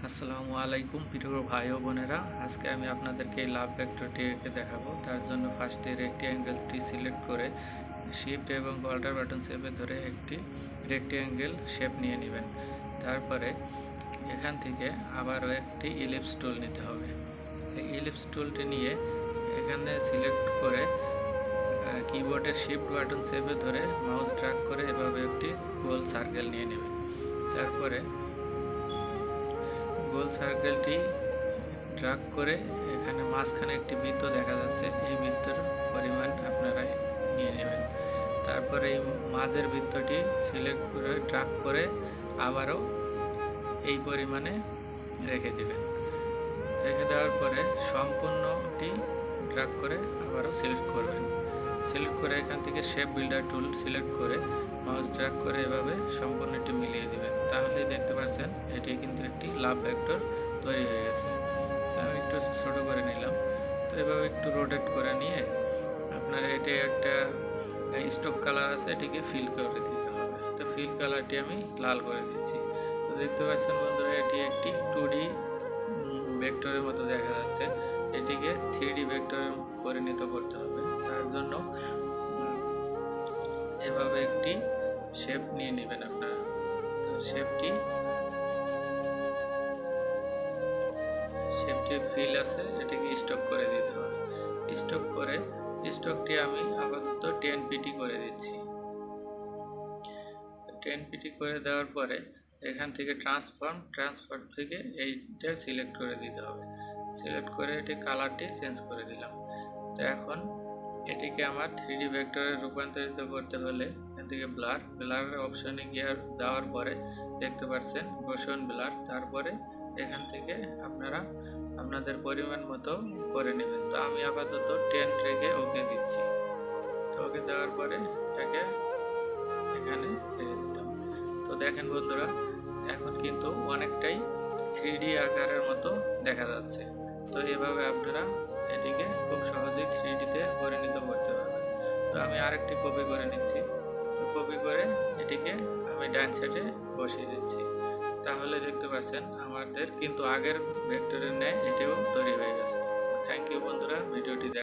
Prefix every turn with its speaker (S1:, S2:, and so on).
S1: আসসালামু আলাইকুম প্রিয় ভাই ও বোনেরা, আজকে আমি আপনাদেরকে এই লাভ ভেক্টরটি এঁকে দেখাবো। তার জন্য ফার্স্টে রেক্টিঅ্যাঙ্গেলটি সিলেক্ট করে শিফট এবং অল্টার বাটন চেপে ধরে একটি রেক্টিঅ্যাঙ্গেল শেপ নিয়ে নেবেন। তারপরে এখান থেকে আবারও একটি ইলিপস টুল নিতে হবে। এই ইলিপস টুলটি নিয়ে এখানে সিলেক্ট করে কিবোর্ডের শিফট বাটন চেপে ধরে মাউস ড্র্যাগ করে এভাবে একটি গোল সার্কেল নিয়ে নেবেন। তারপরে গোল সার্কেলটি ড্র্যাগ করে এখানে মাঝখানে একটি বৃত্ত দেখা যাচ্ছে, এই বৃত্তের পরিমাণ আপনারা নিয়ে নেবেন। তারপরে এই মাঝের বৃত্তটি সিলেক্ট করে ড্র্যাগ করে আবারও এই পরিমাণে রেখে দেবেন। রেখে দেওয়ার পরে সম্পূর্ণটি ড্র্যাগ করে আবারও সিলেক্ট করবেন। সিলেক্ট করে এখান থেকে শেপ বিল্ডার টুল সিলেক্ট করে মাউস ড্র্যাগ করে এভাবে সম্পূর্ণটি মিলিয়ে দেবেন। তাহলে দেখতে পাচ্ছেন এটি কিন্তু একটি লাভ ভেক্টর তৈরি হয়ে গেছে। আমি একটু ছোট করে নিলাম। তো এভাবে একটু রোটেট করে নিয়ে আপনার এটি একটা স্টক কালার আছে, এটিকে ফিল করে দিতে হবে। তো ফিল কালারটি আমি লাল করে দিচ্ছি। তো দেখতে পাচ্ছেন বন্ধুরা, এটি একটি 2D ভেক্টরের মতো দেখা যাচ্ছে। এটিকে 3D ভেক্টরে পরিণত করতে হবে। তার জন্য এভাবে একটি শেপ নিয়ে নেবেন আপনারা। তো শেপটি ফিল আছে, এটিকে স্টক করে দিতে হবে। স্টক করে স্টকটি আমি আপাতত 10 পিটি করে দিচ্ছি। 10 পিটি করে দেওয়ার পরে এখান থেকে ট্রান্সফর্ম থেকে এইটা সিলেক্ট করে দিতে হবে। সিলেক্ট করে এটি কালারটি চেঞ্জ করে দিলাম। তো এখন এটিকে আমার 3D ভেক্টরে রূপান্তরিত করতে হলে এখান থেকে ব্লারের অপশনে গিয়ে যাওয়ার পরে দেখতে পাচ্ছেন মোশন ব্লার। তারপরে এখান থেকে আপনারা আপনাদের পরিমাণ মতো করে নেবেন। তো আমি আপাতত 10 রেখে ওকে দিচ্ছি। তো ওকে দেওয়ার পরে এটাকে এখানে রেখে দিলাম। তো দেখেন বন্ধুরা, এখন কিন্তু অনেকটাই 3D আকারের মতো দেখা যাচ্ছে। তো এভাবে আপনারা এটিকে খুব সহজেই 3Dতে পরিণত করতে পারবেন। তো আমি আরেকটি কপি করে নিচ্ছি। তো কপি করে এটিকে আমি ডান সাইডে বসিয়ে দিচ্ছি। তাহলে দেখতে পাচ্ছেন আমাদের কিন্তু আগের ভেক্টরের ন্যায় এটিও তৈরি হয়ে গেছে। থ্যাংক ইউ বন্ধুরা, ভিডিওটি